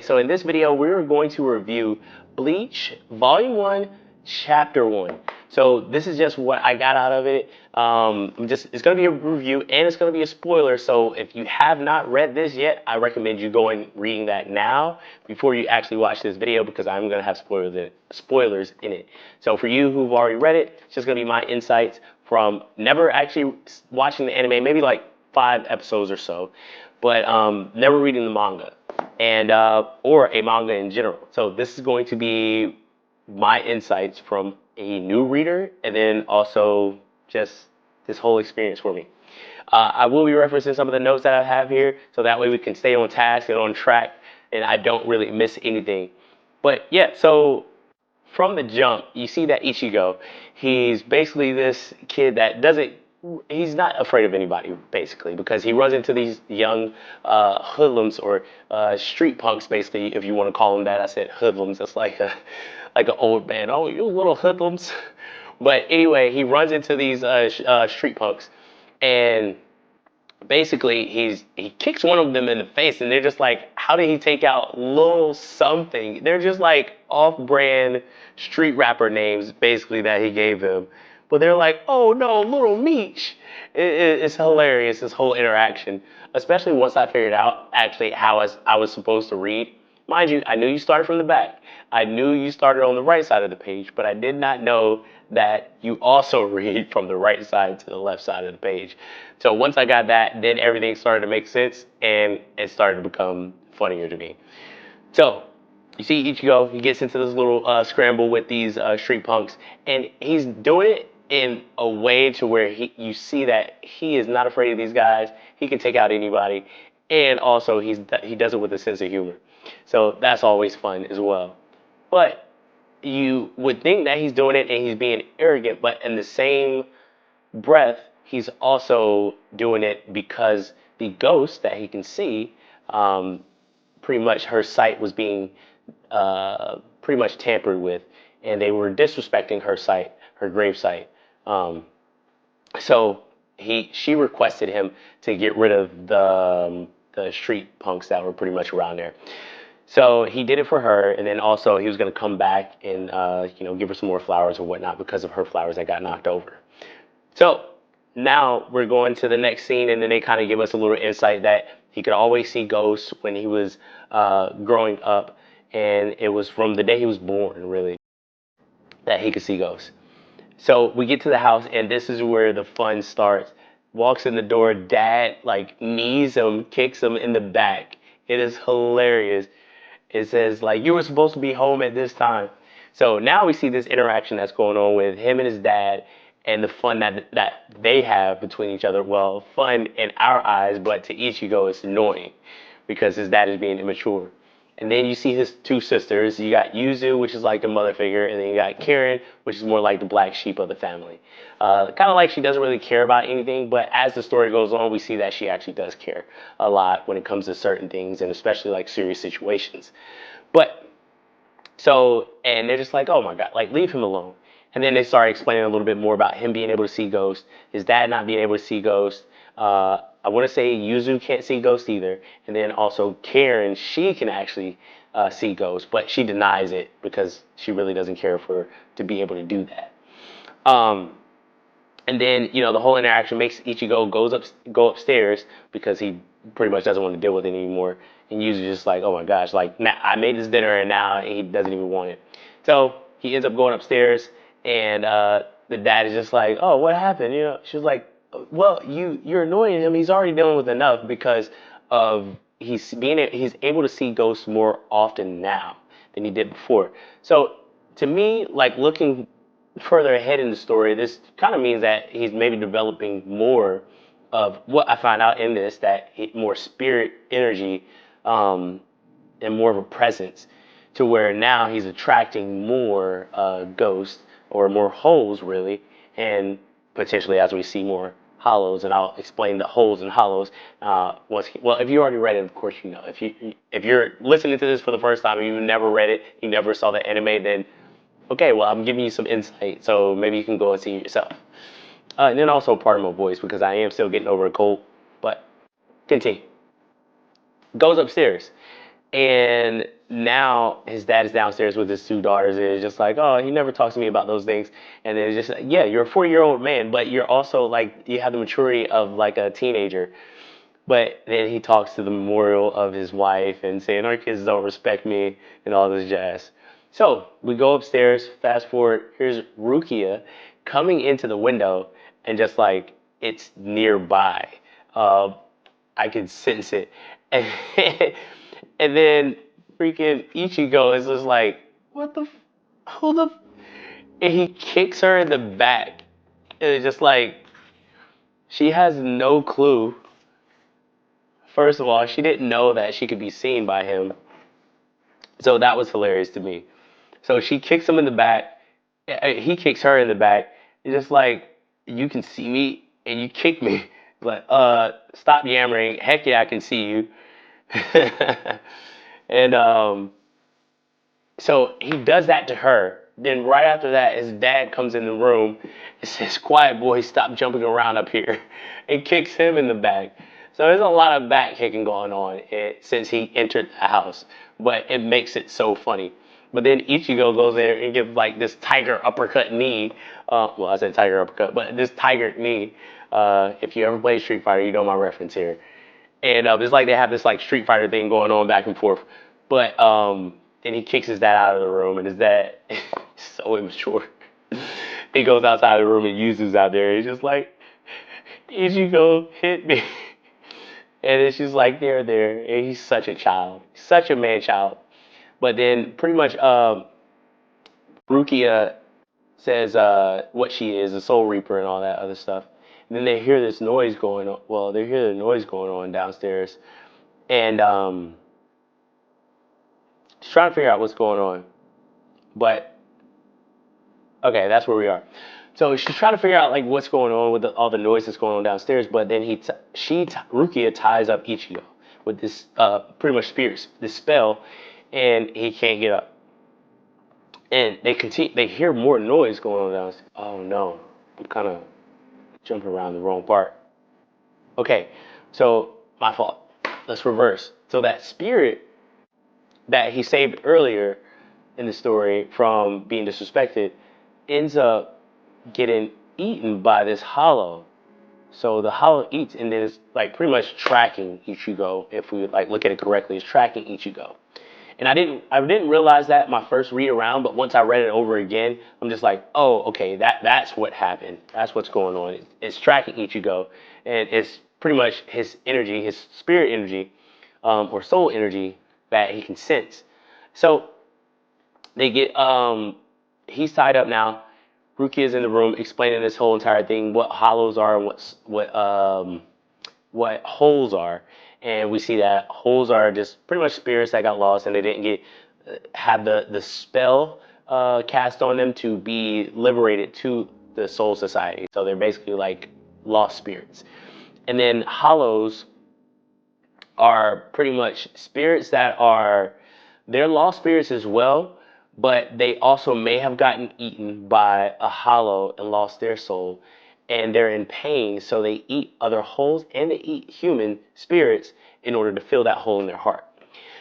so in this video, we're going to review Bleach Volume 1, Chapter 1. So this is just what I got out of it. It's going to be a review and it's going to be a spoiler. So if you have not read this yet, I recommend you going reading that now before you actually watch this video because I'm going to have spoilers in it. So for you who've already read it, it's just going to be my insights from never actually watching the anime, maybe like 5 episodes or so, but never reading the manga and or a manga in general. So this is going to be my insights from a new reader, and then also just this whole experience for me. I will be referencing some of the notes that I have here, so that way we can stay on task and on track, and I don't really miss anything. But yeah, so from the jump, you see that Ichigo, he's basically this kid that he's not afraid of anybody, basically, because he runs into these young hoodlums or street punks, basically, if you want to call them that. I said hoodlums. That's like an old man. Oh, you little hoodlums. But anyway, he runs into these street punks, and basically he kicks one of them in the face, and they're just like, how did he take out little something? They're just like off-brand street rapper names, basically, that he gave him. But they're like, oh no, little Meech. It's hilarious, this whole interaction, especially once I figured out actually how I was supposed to read. Mind you, I knew you started from the back. I knew you started on the right side of the page, but I did not know that you also read from the right side to the left side of the page. So once I got that, then everything started to make sense, and it started to become funnier to me. So you see Ichigo, he gets into this little scramble with these street punks, and he's doing it in a way to where you see that he is not afraid of these guys. He can take out anybody, and also he does it with a sense of humor. So that's always fun as well. But you would think that he's doing it and he's being arrogant, but in the same breath, he's also doing it because the ghost that he can see, pretty much her sight was being pretty much tampered with, and they were disrespecting her sight, her grave sight. So she requested him to get rid of the street punks that were pretty much around there. So he did it for her, and then also he was going to come back and give her some more flowers or whatnot because of her flowers that got knocked over. So now we're going to the next scene, and then they kind of give us a little insight that he could always see ghosts when he was growing up, and it was from the day he was born, really, that he could see ghosts. So we get to the house, and this is where the fun starts. Walks in the door, dad like knees him, kicks him in the back. It is hilarious. It says like, you were supposed to be home at this time. So now we see this interaction that's going on with him and his dad, and the fun that they have between each other. Well, fun in our eyes, but to Ichigo it's annoying because his dad is being immature. And then you see his 2 sisters. You got Yuzu, which is like the mother figure, and then you got Karen, which is more like the black sheep of the family. Kind of like she doesn't really care about anything, but as the story goes on, we see that she actually does care a lot when it comes to certain things, and especially like serious situations. But and they're just like, oh my God, like leave him alone. And then they start explaining a little bit more about him being able to see ghosts, his dad not being able to see ghosts. I want to say Yuzu can't see ghosts either. And then also Karen, she can actually see ghosts, but she denies it because she really doesn't care to be able to do that. And then, the whole interaction makes Ichigo go upstairs because he pretty much doesn't want to deal with it anymore. And Yuzu's just like, oh my gosh, like now I made this dinner and now he doesn't even want it. So he ends up going upstairs, and the dad is just like, oh, what happened? She's like, well, you're annoying him. He's already dealing with enough because of he's able to see ghosts more often now than he did before. So to me, like looking further ahead in the story, this kind of means that he's maybe developing more of what I find out in this, that more spirit energy, and more of a presence, to where now he's attracting more ghosts or more holes, really, and potentially as we see more hollows, and I'll explain the holes and hollows if you already read it, of course you know. If you're listening to this for the first time and you never read it, you never saw the anime, then okay, well, I'm giving you some insight, so maybe you can go and see it yourself. And then also pardon my voice because I am still getting over a cold, but continue. Goes upstairs. And now his dad is downstairs with his two daughters, and it's just like, oh, he never talks to me about those things. And then it's just like, yeah, you're a 40-year-old man, but you're also like, you have the maturity of like a teenager. But then he talks to the memorial of his wife and saying, our kids don't respect me and all this jazz. So we go upstairs, fast forward, here's Rukia coming into the window and just like, it's nearby. Uh, I can sense it. And, and then freaking Ichigo is just like, what the, who the, and he kicks her in the back. And it's just like, she has no clue. First of all, she didn't know that she could be seen by him. So that was hilarious to me. So she kicks him in the back. He kicks her in the back. It's just like, you can see me and you kick me. Like, stop yammering. Heck yeah, I can see you. And so he does that to her. Then right after that, his dad comes in the room and says, quiet boy, stop jumping around up here. And kicks him in the back. So there's a lot of back kicking going on since he entered the house. But it makes it so funny. But then Ichigo goes there and gives like this tiger uppercut knee. Well, I said tiger uppercut, but this tiger knee. If you ever played Street Fighter, you know my reference here. And it's like they have this like Street Fighter thing going on back and forth. But then he kicks his dad out of the room, and his dad is so immature. He goes outside the room and uses out there. He's just like, Ichigo hit me. And it's just like there. And he's such a child, such a man child. But then pretty much Rukia says what she is, a Soul Reaper and all that other stuff. And then they hear this noise going on. Well, they hear the noise going on downstairs. And she's trying to figure out what's going on. But okay, that's where we are. So she's trying to figure out like what's going on with all the noise that's going on downstairs. But then Rukia ties up Ichigo with this pretty much this spell, and he can't get up. And they continue. They hear more noise going on downstairs. Oh no, I'm kind of jumping around the wrong part. Okay, so my fault. Let's reverse. So that spirit that he saved earlier in the story from being disrespected ends up getting eaten by this hollow. So the hollow eats, and then it's like pretty much tracking Ichigo. If we like look at it correctly, it's tracking Ichigo. And I didn't realize that my first read around, but once I read it over again, I'm just like, oh, okay, that's what happened. That's what's going on. It's tracking Ichigo, and it's pretty much his energy, his spirit energy, or soul energy that he can sense. So they get he's tied up now. Ruki is in the room explaining this whole entire thing, what hollows are and what holes are. And we see that holes are just pretty much spirits that got lost and they didn't get have the spell cast on them to be liberated to the soul society. So they're basically like lost spirits. And then hollows are pretty much spirits that are they're lost spirits as well, but they also may have gotten eaten by a hollow and lost their soul, and they're in pain, so they eat other holes and they eat human spirits in order to fill that hole in their heart.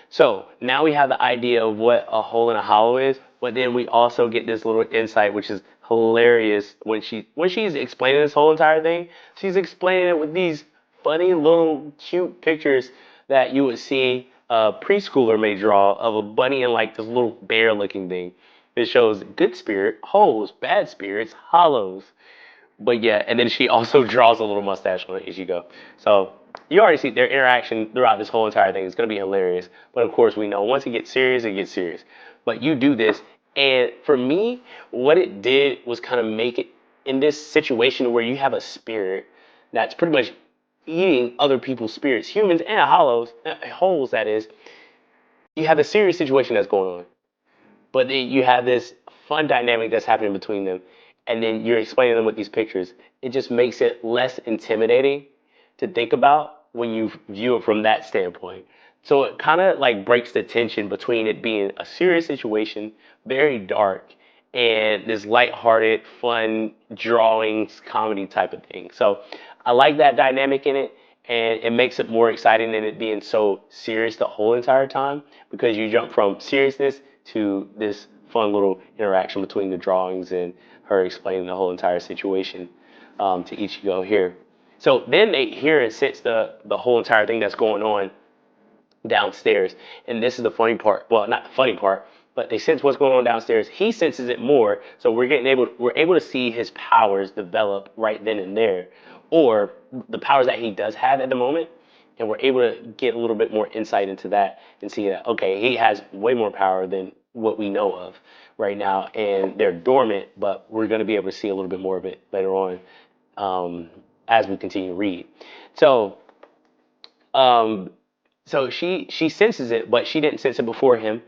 So now we have the idea of what a hole and a hollow is, but then we also get this little insight, which is hilarious when she's explaining this whole entire thing. She's explaining it with these funny little cute pictures that you would see a preschooler may draw of a bunny and like this little bear looking thing. It shows good spirit, holes, bad spirits, hollows. But yeah, and then she also draws a little mustache on it as you go. So you already see their interaction throughout this whole entire thing. It's gonna be hilarious. But of course, we know once it gets serious, it gets serious. But you do this, and for me, what it did was kind of make it in this situation where you have a spirit that's pretty much eating other people's spirits, humans and hollows, holes. That is, you have a serious situation that's going on, but then you have this fun dynamic that's happening between them, and then you're explaining them with these pictures. It just makes it less intimidating to think about when you view it from that standpoint. So it kind of like breaks the tension between it being a serious situation, very dark, and this lighthearted, fun drawings, comedy type of thing. So I like that dynamic in it. and it makes it more exciting than it being so serious the whole entire time, because you jump from seriousness to this fun little interaction between the drawings and her explaining the whole entire situation to Ichigo here. So then they hear and sense the whole entire thing that's going on downstairs. And this is the funny part. Well, not the funny part, but they sense what's going on downstairs. He senses it more, so we're able to see his powers develop right then and there, or the powers that he does have at the moment. And we're able to get a little bit more insight into that and see that, okay, he has way more power than what we know of right now, and they're dormant, but we're going to be able to see a little bit more of it later on as we continue to read. So um, so she senses it, but she didn't sense it before him.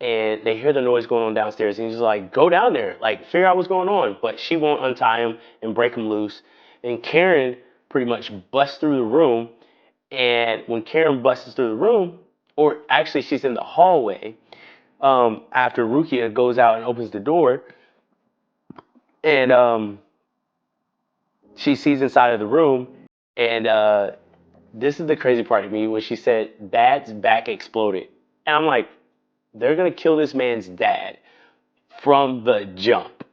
And they hear the noise going on downstairs, and he's like, "Go down there, like figure out what's going on." But she won't untie him and break him loose. And Karen pretty much busts through the room. And when Karen busts through the room, or actually she's in the hallway, after Rukia goes out and opens the door, and she sees inside of the room, and this is the crazy part to me when she said, "Dad's back exploded," and I'm like, they're gonna kill this man's dad from the jump.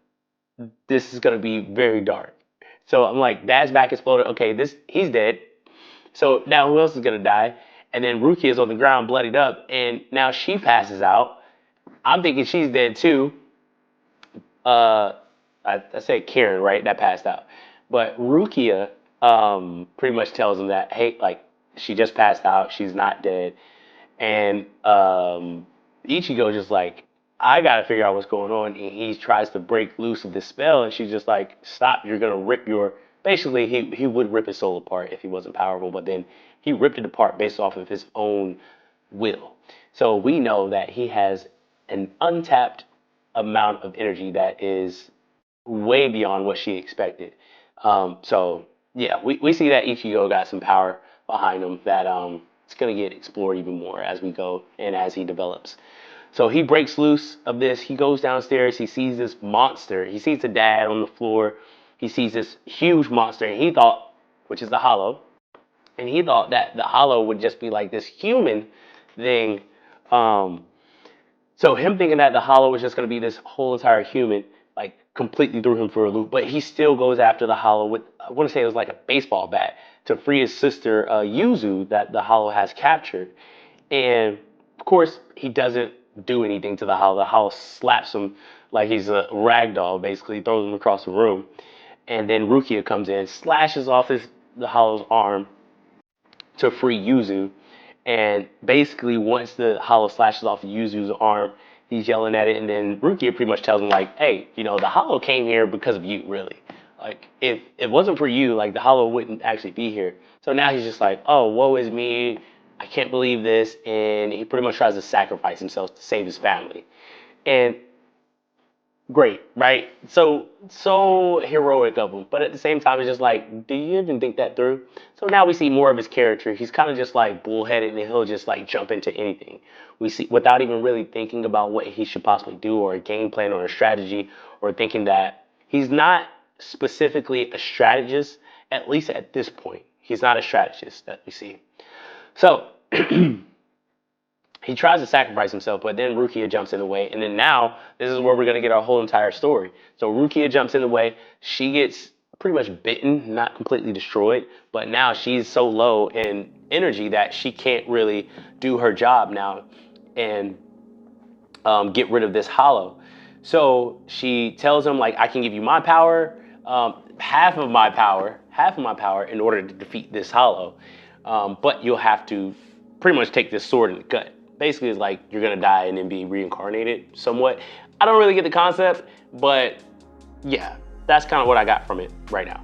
This is gonna be very dark. So I'm like, Dad's back exploded. Okay, he's dead. So now who else is gonna die? And then Ruki is on the ground, bloodied up, and now she passes out. I'm thinking she's dead too. I said Karen, right? That passed out. But Rukia pretty much tells him that, hey, like, she just passed out. She's not dead. And Ichigo just like, I gotta figure out what's going on. And he tries to break loose of this spell, and she's just like, stop, you're gonna rip your. Basically, he would rip his soul apart if he wasn't powerful, but then he ripped it apart based off of his own will. So we know that he has an untapped amount of energy that is way beyond what she expected. So yeah, we see that Ichigo got some power behind him that it's gonna get explored even more as we go and as he develops. So he breaks loose of this. He goes downstairs. He sees this monster. He sees the dad on the floor. He sees this huge monster, and he thought, which is the Hollow, and he thought that the Hollow would just be like this human thing. So him thinking that the Hollow was just going to be this whole entire human, like completely threw him for a loop. But he still goes after the Hollow with, I want to say it was like a baseball bat, to free his sister Yuzu that the Hollow has captured. And of course, he doesn't do anything to the Hollow. The Hollow slaps him like he's a rag doll, basically throws him across the room. And then Rukia comes in, slashes off the Hollow's arm to free Yuzu. And basically, once the Hollow slashes off Yuzu's arm, he's yelling at it. And then Rukia pretty much tells him, like, hey, you know, the Hollow came here because of you, really. Like, if it wasn't for you, like, the Hollow wouldn't actually be here. So now he's just like, oh, woe is me. I can't believe this. And he pretty much tries to sacrifice himself to save his family. And great, right? So heroic of him. But at the same time, it's just like, do you even think that through? So now we see more of his character. He's kind of just like bullheaded, and he'll just like jump into anything. We see without even really thinking about what he should possibly do, or a game plan, or a strategy, or thinking that he's not specifically a strategist. At least at this point, he's not a strategist that we see. So he tries to sacrifice himself, but then Rukia jumps in the way. And then now, this is where we're going to get our whole entire story. So Rukia jumps in the way. She gets pretty much bitten, not completely destroyed. But now she's so low in energy that she can't really do her job now and get rid of this Hollow. So she tells him, like, I can give you my power, half of my power in order to defeat this Hollow. But you'll have to pretty much take this sword in the gut. Basically, it's like you're gonna die and then be reincarnated somewhat. I don't really get the concept, but yeah, that's kind of what I got from it right now.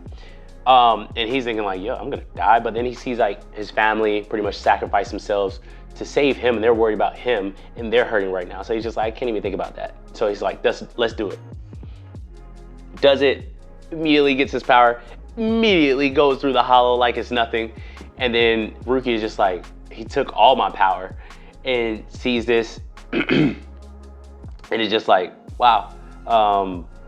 And he's thinking like, yo, I'm gonna die. But then he sees like his family pretty much sacrifice themselves to save him, and they're worried about him, and they're hurting right now. So he's just like, I can't even think about that. So he's like, let's do it. Does it, immediately gets his power, immediately goes through the Hollow like it's nothing. And then Ruki is just like, he took all my power, and sees this and it's just like, wow,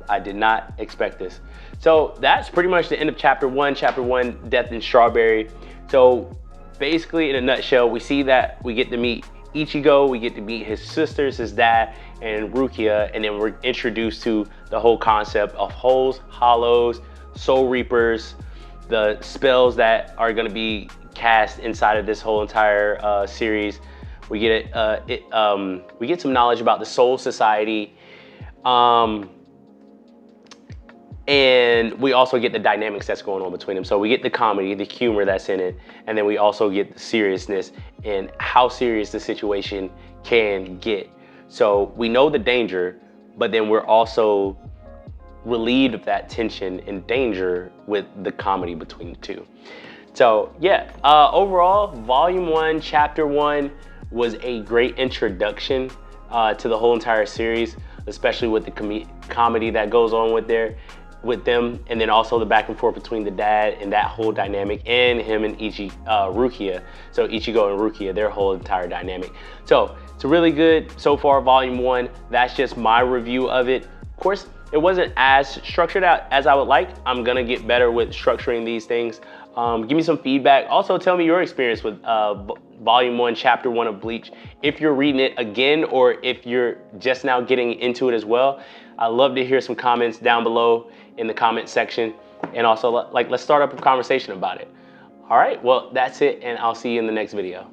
I did not expect this. So that's pretty much the end of chapter one, Death in Strawberry. So basically, in a nutshell, we see that we get to meet Ichigo, we get to meet his sisters, his dad, and Rukia, and then we're introduced to the whole concept of holes, hollows, soul reapers, the spells that are going to be cast inside of this whole entire series. We get we get some knowledge about the Soul Society, and we also get the dynamics that's going on between them. So we get the comedy, the humor that's in it, and then we also get the seriousness and how serious the situation can get. So we know the danger, but then we're also relieved of that tension and danger with the comedy between the two. So yeah, overall, Volume 1, Chapter 1 was a great introduction to the whole entire series, especially with the comedy that goes on with them, and then also the back and forth between the dad and that whole dynamic, and him and Rukia. So Ichigo and Rukia, their whole entire dynamic. So it's really good so far, Volume 1. That's just my review of it. Of course, it wasn't as structured out as I would like. I'm gonna get better with structuring these things. Give me some feedback. Also, tell me your experience with Volume 1, Chapter 1 of Bleach. If you're reading it again, or if you're just now getting into it as well. I'd love to hear some comments down below in the comment section. And also, let's start up a conversation about it. All right, well, that's it, and I'll see you in the next video.